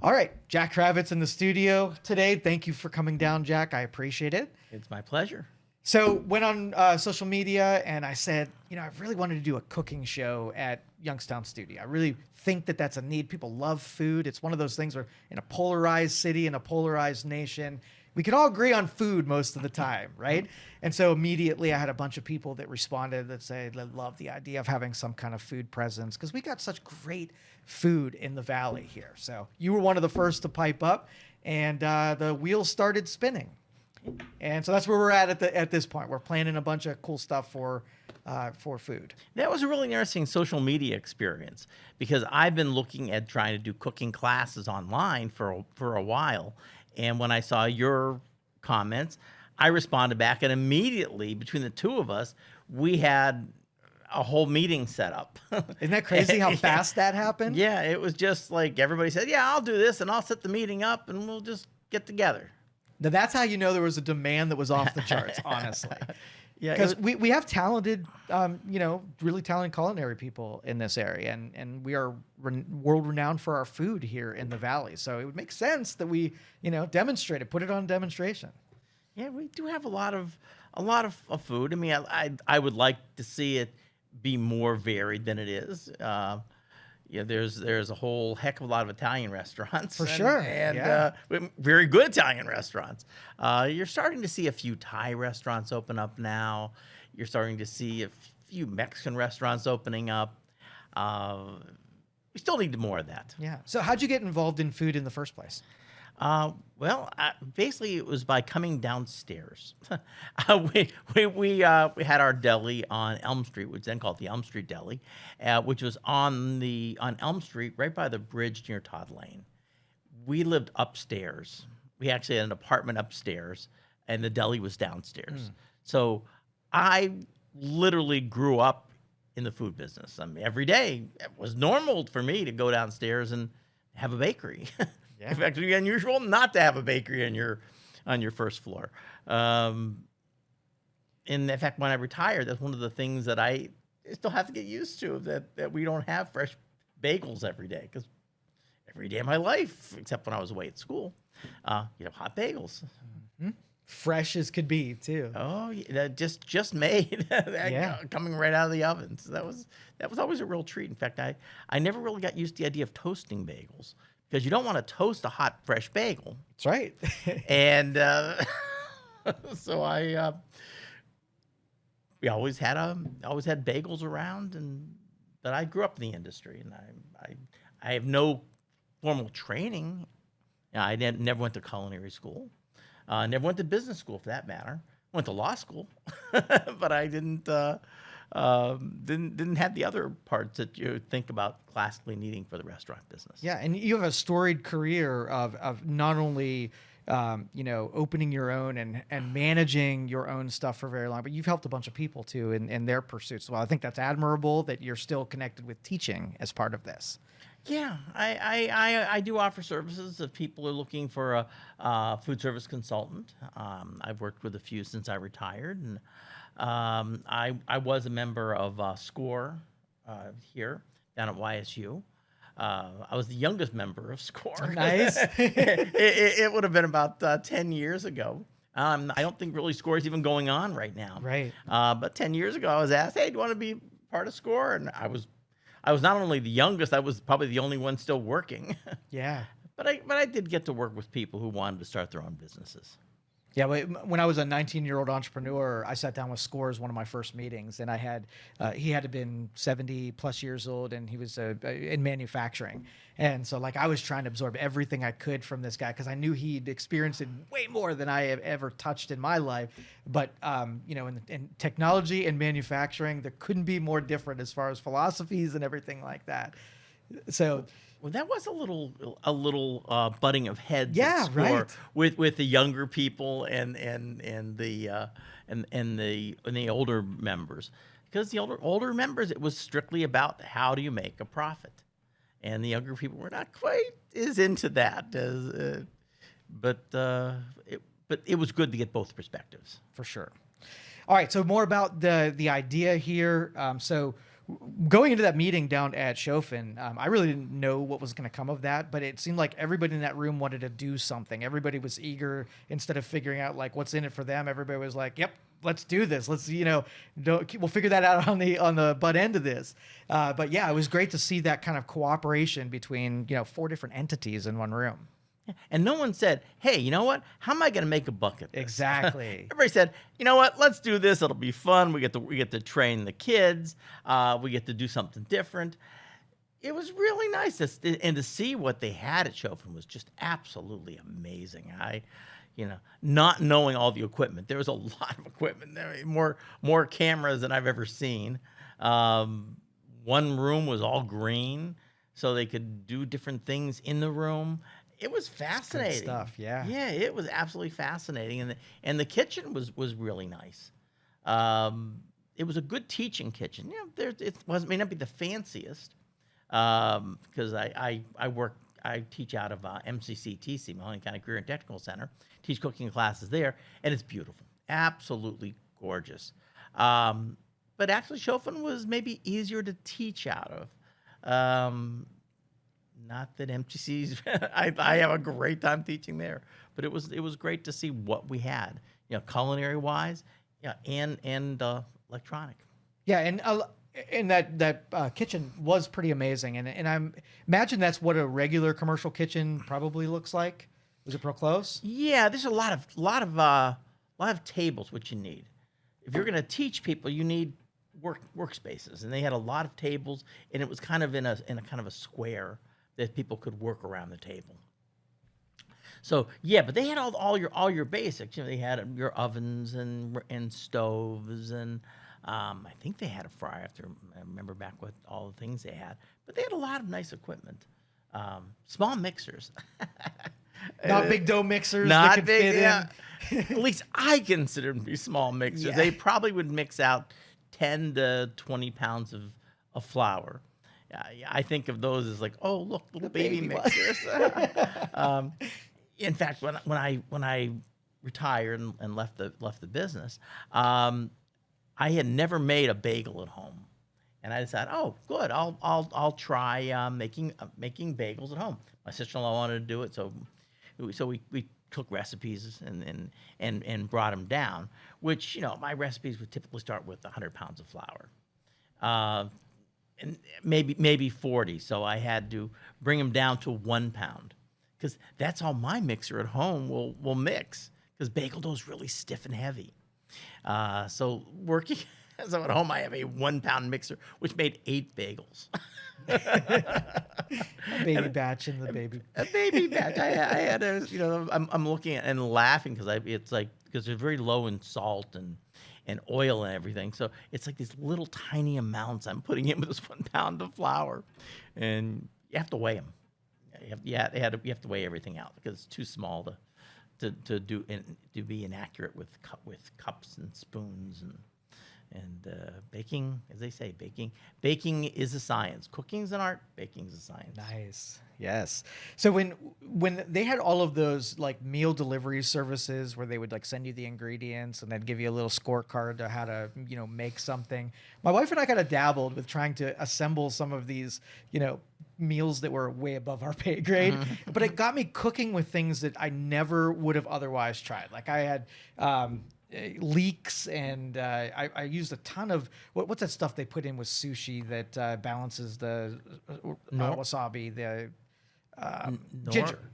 All right, Jack Kravitz in the studio today. Thank you for coming down, Jack. I appreciate it. It's my pleasure. So went on social media and I said, I really wanted to do a cooking show at Youngstown Studio. I really think that that's a need. People love food. It's one of those things where in a polarized city, in a polarized nation, we can all agree on food most of the time, right? And so immediately I had a bunch of people that responded that say they love the idea of having some kind of food presence because we got such great food in the valley here. So you were one of the first to pipe up and the wheels started spinning. And so that's where we're at this point. We're planning a bunch of cool stuff for food. That was a really interesting social media experience because I've been looking at trying to do cooking classes online for a while. And when I saw your comments, I responded back, and immediately between the two of us, we had a whole meeting set up. Isn't that crazy how fast that happened? Yeah, it was just like everybody said, yeah, I'll do this and I'll set the meeting up and we'll just get together. Now that's how you know there was a demand that was off the charts, honestly. Yeah, because we have talented, really talented culinary people in this area, and we are world renowned for our food here in the valley. So it would make sense that we, demonstrate it, put it on demonstration. Yeah, we do have a lot of food. I mean, I would like to see it be more varied than it is. There's a whole heck of a lot of Italian restaurants. For sure. And very good Italian restaurants. You're starting to see a few Thai restaurants open up now. You're starting to see a few Mexican restaurants opening up. We still need more of that. Yeah. So how'd you get involved in food in the first place? Basically, it was by coming downstairs. We had our deli on Elm Street, which was then called the Elm Street Deli, which was on Elm Street, right by the bridge near Todd Lane. We lived upstairs. We actually had an apartment upstairs, and the deli was downstairs. So I literally grew up in the food business. I mean, every day it was normal for me to go downstairs and have a bakery. Yeah. In fact, it would be unusual not to have a bakery on your first floor. And in fact, when I retired, that's one of the things that I still have to get used to, that we don't have fresh bagels every day, because every day of my life, except when I was away at school, hot bagels. Mm-hmm. Fresh as could be, too. Oh, yeah, just made, coming right out of the oven. So that was always a real treat. In fact, I never really got used to the idea of toasting bagels, because you don't want to toast a hot, fresh bagel. That's right. And so we always had bagels around, but I grew up in the industry, and I have no formal training. I never went to culinary school. Never went to business school, for that matter. Went to law school, but I didn't have the other parts that you think about classically needing for the restaurant business. Yeah, and you have a storied career of not only opening your own and managing your own stuff for very long, but you've helped a bunch of people too in their pursuits. Well, I think that's admirable that you're still connected with teaching as part of this. Yeah, I do offer services if people are looking for a food service consultant. I've worked with a few since I retired, and I was a member of SCORE here down at YSU. I was the youngest member of SCORE. Nice. it would have been about 10 years ago. I don't think really SCORE is even going on right now. Right. But 10 years ago, I was asked, "Hey, do you want to be part of SCORE?" And I was not only the youngest, I was probably the only one still working. Yeah. But I did get to work with people who wanted to start their own businesses. Yeah, when I was a 19-year-old entrepreneur, I sat down with SCORE as one of my first meetings, and he had been 70 plus years old, and he was in manufacturing. And so I was trying to absorb everything I could from this guy, because I knew he'd experienced it way more than I have ever touched in my life. But, in technology and manufacturing, there couldn't be more different as far as philosophies and everything like that. So... Well, that was a little butting of heads. Yeah, at SCORE, right. With the younger people and the older members, because the older members, it was strictly about how do you make a profit, and the younger people were not quite as into that. But it was good to get both perspectives. For sure. All right, so more about the idea here. So going into that meeting down at Chofin, I really didn't know what was going to come of that, but it seemed like everybody in that room wanted to do something. Everybody was eager. Instead of figuring out like what's in it for them, everybody was like, "Yep, let's do this. Let's we'll figure that out on the butt end of this." But yeah, it was great to see that kind of cooperation between 4 different entities in one room. And no one said, "Hey, you know what? How am I going to make a buck at this?" Exactly. Everybody said, "You know what? Let's do this. It'll be fun. We get to train the kids. We get to do something different." It was really nice and to see what they had at Chofin was just absolutely amazing. Not knowing all the equipment, there was a lot of equipment there, more cameras than I've ever seen. One room was all green, so they could do different things in the room. It was fascinating. Good stuff, yeah. Yeah, it was absolutely fascinating, and the kitchen was really nice. It was a good teaching kitchen. May not be the fanciest, because I teach out of MCC-TC, Mahoning County Career and Technical Center, teach cooking classes there, and it's beautiful, absolutely gorgeous. But actually, Chofin was maybe easier to teach out of. Not that MTC's, I have a great time teaching there, but it was great to see what we had, culinary wise, and electronic. Yeah, and that kitchen was pretty amazing, and I imagine that's what a regular commercial kitchen probably looks like. Was it real close? Yeah, there's a lot of tables, which you need. If you're going to teach people, you need workspaces, and they had a lot of tables, and it was kind of in a kind of a square that people could work around the table. So yeah, but they had all your basics. They had your ovens and stoves, and I think they had a fryer. I have to remember back what all the things they had. But they had a lot of nice equipment. Small mixers. Not big dough mixers Not that could big, fit yeah. in. At least I consider them to be small mixers. Yeah. They probably would mix out 10 to 20 pounds of flour. I think of those as like, oh, look, little baby mixers. In fact, when I retired and left the business, I had never made a bagel at home, and I decided, oh, good, I'll try making bagels at home. My sister-in-law wanted to do it, so we took recipes and brought them down. Which my recipes would typically start with 100 pounds of flour. And maybe 40, so I had to bring them down to 1 pound, because that's all my mixer at home will mix, because bagel dough is really stiff and heavy. So at home I have a 1 pound mixer, which made 8 bagels. A baby batch in the baby. A baby batch. I had I'm looking at and laughing because they're very low in salt and oil and everything. So it's like these little tiny amounts I'm putting in with this 1 pound of flour, and you have to weigh them. You have to weigh everything out, because it's too small to be inaccurate with cups and spoons and baking, as they say, baking is a science. Cooking's an art. Baking's a science. Nice. Yes. So when they had all of those like meal delivery services where they would like send you the ingredients and then give you a little scorecard to how to make something, my wife and I kind of dabbled with trying to assemble some of these meals that were way above our pay grade, but it got me cooking with things that I never would have otherwise tried. Like I had leeks, and I used a ton of what's that stuff they put in with sushi that balances the wasabi, the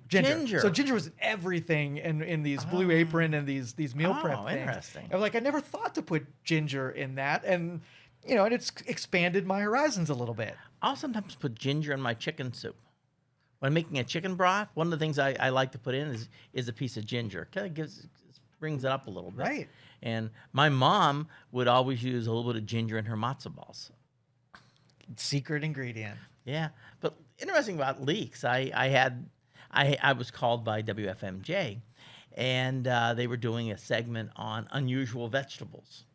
ginger. So ginger was in everything in these Blue Apron and these meal prep things. Interesting. I was like, I never thought to put ginger in that, and and it's expanded my horizons a little bit. I'll sometimes put ginger in my chicken soup. When making a chicken broth, one of the things I like to put in is a piece of ginger. Kind of brings it up a little bit. Right. And my mom would always use a little bit of ginger in her matzo balls. Secret ingredient. Yeah. But interesting about leeks, I was called by WFMJ, and they were doing a segment on unusual vegetables.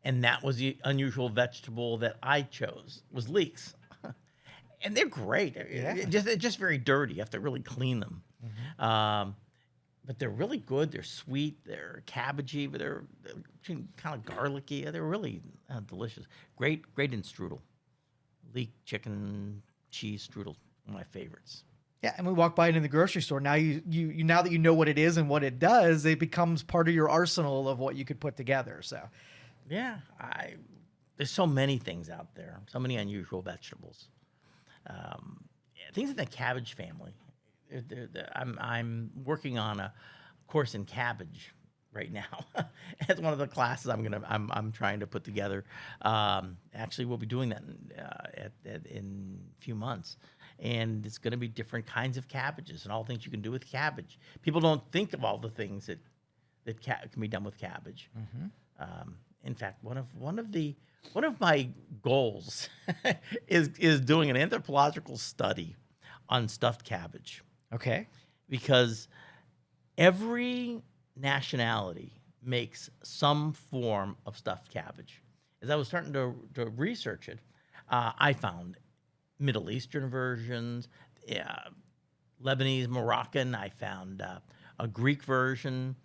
And that was the unusual vegetable that I chose, was leeks. And they're great. Yeah. They're just very dirty. You have to really clean them. Mm-hmm. But they're really good. They're sweet. They're cabbagey, but they're kind of garlicky. They're really delicious. Great in strudel. leek chicken cheese strudel, one of my favorites. Yeah, and we walk by it in the grocery store. Now you now that you know what it is and what it does, it becomes part of your arsenal of what you could put together. So, Yeah, there's so many things out there, so many unusual vegetables. Things in the cabbage family. I'm working on a course in cabbage right now. It's one of the classes I'm trying to put together. Actually, we'll be doing that in a few months, and it's going to be different kinds of cabbages and all things you can do with cabbage. People don't think of all the things that can be done with cabbage. In fact, one of my goals is doing an anthropological study on stuffed cabbage, okay. because every nationality makes some form of stuffed cabbage. As I was starting to research it, I found Middle Eastern versions, Lebanese, Moroccan. I found a Greek version.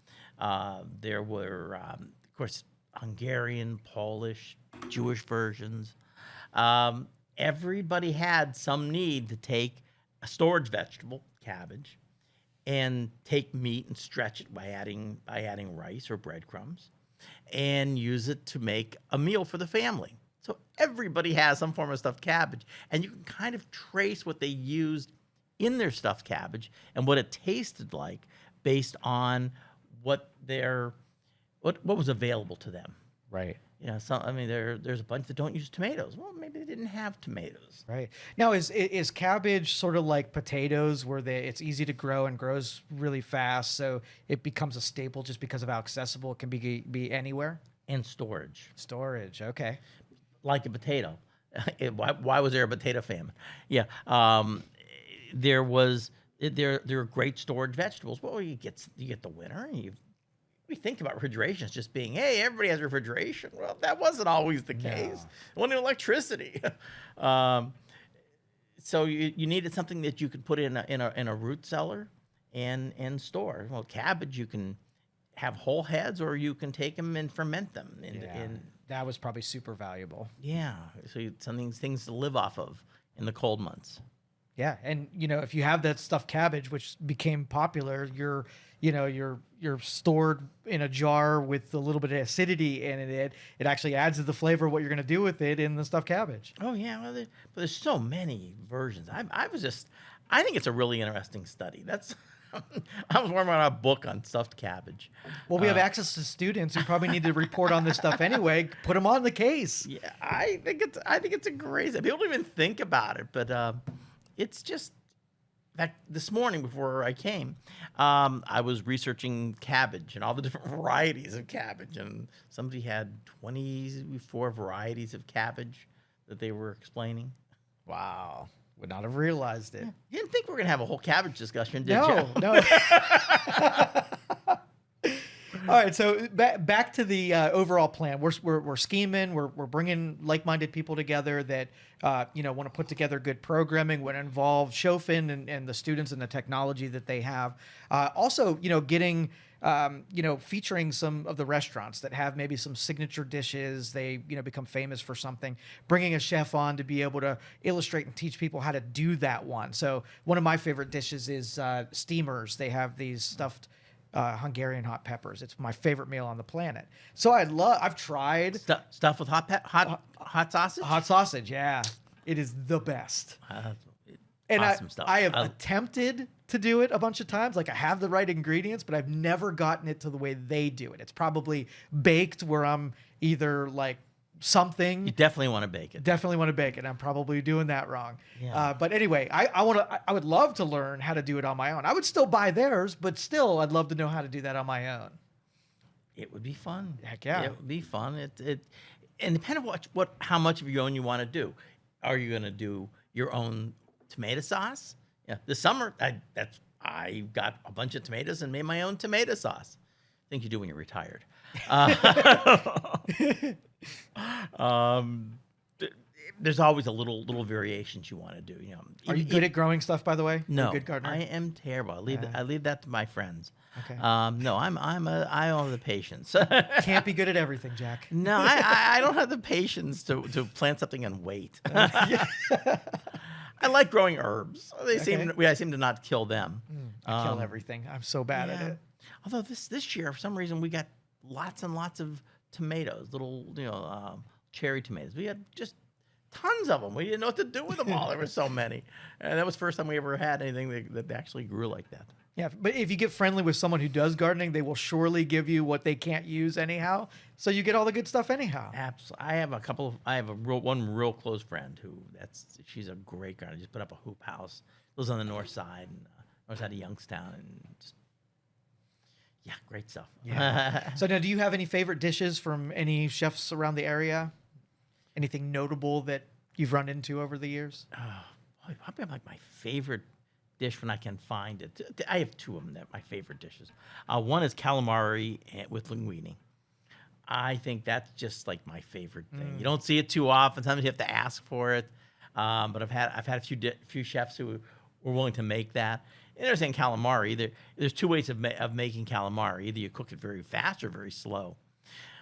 There were, of course, Hungarian, Polish, Jewish versions. Everybody had some need to take a storage vegetable, cabbage, and take meat and stretch it by adding rice or breadcrumbs, and use it to make a meal for the family. So everybody has some form of stuffed cabbage, and you can kind of trace what they used in their stuffed cabbage and what it tasted like based on what was available to them. Right. There's a bunch that don't use tomatoes. Well, maybe they didn't have tomatoes. Right. Now, is cabbage sort of like potatoes, where it's easy to grow and grows really fast, so it becomes a staple just because of how accessible it can be anywhere? And storage. Storage. Okay. Like a potato. Why was there a potato famine? Yeah. There are great storage vegetables. Well, you get the winter, and we think about refrigeration as just being, hey, everybody has refrigeration. Well, that wasn't always the case. No. It wasn't electricity. So you needed something that you could put in a root cellar and store. Well, cabbage, you can have whole heads, or you can take them and ferment them. That was probably super valuable. Yeah, so things to live off of in the cold months. Yeah, and if you have that stuffed cabbage, which became popular, you're stored in a jar with a little bit of acidity in it. It actually adds to the flavor of what you're going to do with it in the stuffed cabbage. Oh yeah, but there's so many versions. I think it's a really interesting study. I was working on a book on stuffed cabbage. Well, we have access to students who probably need to report on this stuff anyway. Put them on the case. Yeah, I think it's a great. People don't even think about it, but it's just. In fact, this morning before I came, I was researching cabbage and all the different varieties of cabbage, and somebody had 24 varieties of cabbage that they were explaining. Wow. Would not have realized it. You didn't think we were going to have a whole cabbage discussion, did No, you? no. All right, so back to the overall plan. We're scheming. We're bringing like-minded people together that want to put together good programming, would involve Chofin and the students and the technology that they have. Also, getting featuring some of the restaurants that have maybe some signature dishes. They become famous for something. Bringing a chef on to be able to illustrate and teach people how to do that one. So one of my favorite dishes is steamers. They have these stuffed Hungarian hot peppers. It's my favorite meal on the planet. So I've tried Stuff with hot sausage. hot sausage. Yeah, it is the best. And Awesome stuff. I have attempted to do it a bunch of times. Like, I have the right ingredients, but I've never gotten it to the way they do it. It's probably baked where I'm either like something. You definitely want to bake it. Definitely want to bake it. I'm probably doing that wrong. Yeah. But anyway, I would love to learn how to do it on my own. I would still buy theirs, but still I'd love to know how to do that on my own. It would be fun. Heck yeah. It would be fun. And depending on how much of your own you want to do. Are you going to do your own tomato sauce? Yeah. This summer, I got a bunch of tomatoes and made my own tomato sauce. I think you do when you're retired. there's always a little variations you want to do. You know, Are you good at growing stuff, by the way? You're No, a good gardener. I am terrible. I leave that to my friends. Okay. No, I don't have the patience. Can't be good at everything, Jack. No, I don't have the patience to plant something and wait. Yeah. I like growing herbs. I seem to not kill them. I kill everything. I'm so bad at it. Although this year, for some reason, we got lots and lots of tomatoes, little cherry tomatoes. We had just tons of them. We didn't know what to do with them all. There were so many, and that was the first time we ever had anything that actually grew like that. Yeah, but if you get friendly with someone who does gardening, they will surely give you what they can't use anyhow. So you get all the good stuff anyhow. Absolutely. I have one real close friend she's a great gardener. Just put up a hoop house. Lives on the north side of Youngstown, and just great stuff. Yeah. So now, do you have any favorite dishes from any chefs around the area? Anything notable that you've run into over the years? Probably like my favorite dish when I can find it. I have two of them that are my favorite dishes. One is calamari with linguine. I think that's just like my favorite thing. You don't see it too often. Sometimes you have to ask for it. But I've had a few chefs who were willing to make that. Interesting, calamari. There's two ways of making calamari. Either you cook it very fast or very slow.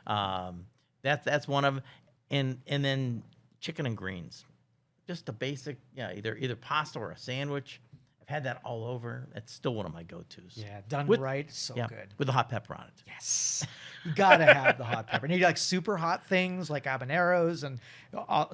That's one of them. And then chicken and greens. Just a basic, either pasta or a sandwich. I've had that all over. It's still one of my go-tos. Yeah, done right, so good. With the hot pepper on it. Yes. You got to have the hot pepper. And do you like super hot things like habaneros and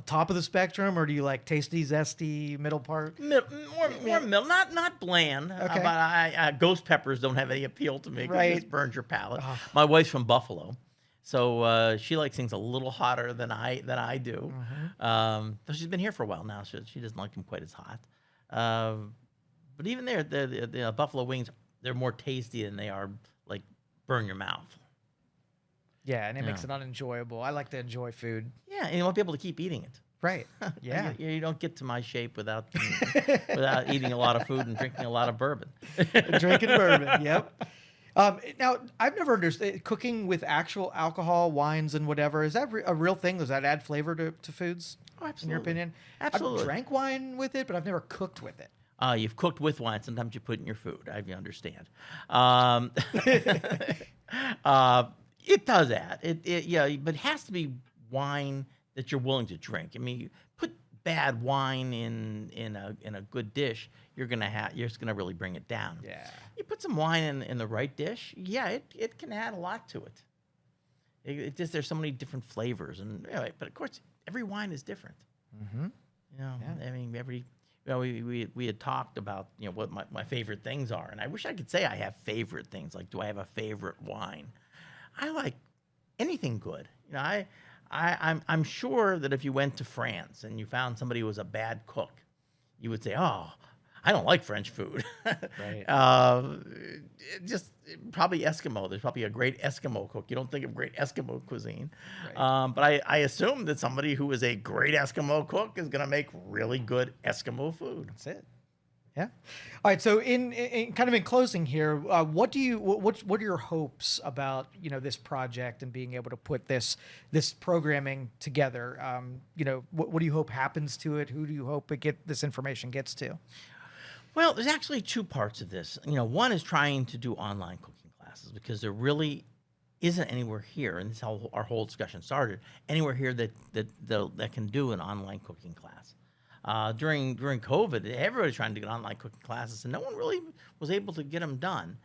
top of the spectrum, or do you like tasty, zesty, middle part? More middle, not bland. Okay. But ghost peppers don't have any appeal to me. Right. It just burns your palate. My wife's from Buffalo. So she likes things a little hotter than I do. So she's been here for a while now. She doesn't like them quite as hot. But even there, the buffalo wings, they're more tasty than they are like burn your mouth. Yeah, and it makes it unenjoyable. I like to enjoy food. Yeah, and you won't be able to keep eating it. Right. Yeah. You don't get to my shape without eating a lot of food and drinking a lot of bourbon. Drinking bourbon. Yep. Now, I've never understood cooking with actual alcohol, wines, and whatever. Is that a real thing? Does that add flavor to foods? Oh, absolutely. In your opinion? Absolutely. I've drank wine with it, but I've never cooked with it. You've cooked with wine. Sometimes you put it in your food. I understand. It does add. But it has to be wine that you're willing to drink. I mean, you put bad wine in a good dish, you're just gonna really bring it down. Yeah. You put some wine in the right dish, it can add a lot to it. It just there's so many different flavors, and but of course every wine is different. Mm-hmm. I mean we had talked about what my favorite things are, and I wish I could say I have favorite things. Like, do I have a favorite wine? I like anything good. I'm sure that if you went to France and you found somebody who was a bad cook, you would say, "Oh, I don't like French food." Right. Just probably Eskimo. There's probably a great Eskimo cook. You don't think of great Eskimo cuisine. Right. But I assume that somebody who is a great Eskimo cook is going to make really good Eskimo food. That's it. Yeah. All right. So in kind of in closing here, what are your hopes about this project and being able to put this programming together? What do you hope happens to it? Who do you hope this information gets to? Well, there's actually two parts of this. One is trying to do online cooking classes because there really isn't anywhere here, and this is how our whole discussion started. Anywhere here that can do an online cooking class. During COVID, everybody's trying to get online cooking classes, and no one really was able to get them done.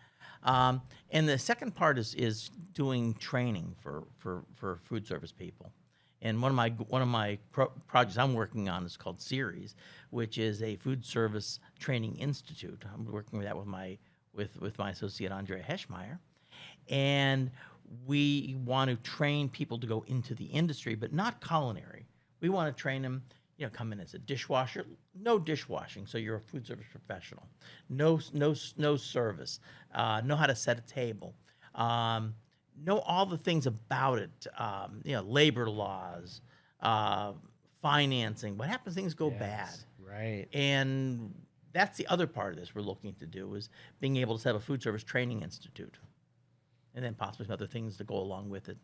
And the second part is doing training for food service people. And one of my projects I'm working on is called Series, which is a food service training institute. I'm working with that with my associate Andrea Heschmeyer, and we want to train people to go into the industry, but not culinary. We want to train them. Come in as a dishwasher, no dishwashing, so you're a food service professional. No service. Know how to set a table. Know all the things about it. Labor laws, financing. What happens if things go bad? Right. And that's the other part of this we're looking to do, is being able to set up a food service training institute, and then possibly some other things to go along with it.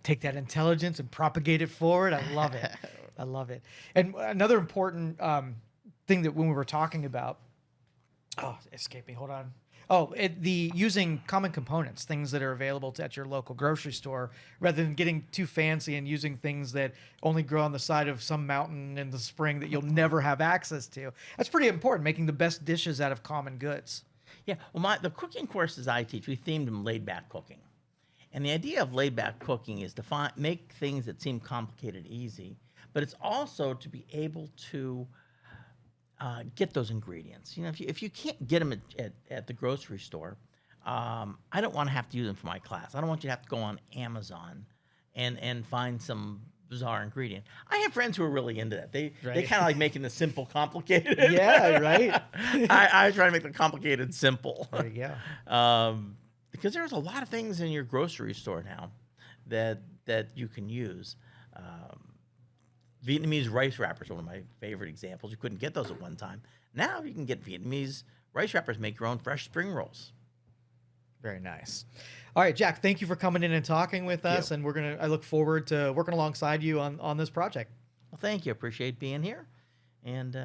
take that intelligence and propagate it forward. I love it. I love it. And another important thing that when we were talking about, escape me. Hold on. The using common components, things that are available at your local grocery store, rather than getting too fancy and using things that only grow on the side of some mountain in the spring that you'll never have access to. That's pretty important, making the best dishes out of common goods. Yeah, well, the cooking courses I teach, we themed them laid back cooking. And the idea of laid back cooking is to make things that seem complicated easy, but it's also to be able to get those ingredients. You know, if you can't get them at the grocery store, I don't want to have to use them for my class. I don't want you to have to go on Amazon and find some bizarre ingredient. I have friends who are really into that. They kind of like making the simple complicated. Yeah, right. I try to make the complicated simple. There you go. Because there's a lot of things in your grocery store now that you can use. Vietnamese rice wrappers are one of my favorite examples. You couldn't get those at one time. Now you can get Vietnamese rice wrappers, make your own fresh spring rolls. Very nice. All right, Jack, thank you for coming in and talking with us. And I look forward to working alongside you on this project. Well, thank you. Appreciate being here. And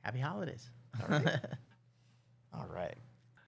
happy holidays. All right. All right.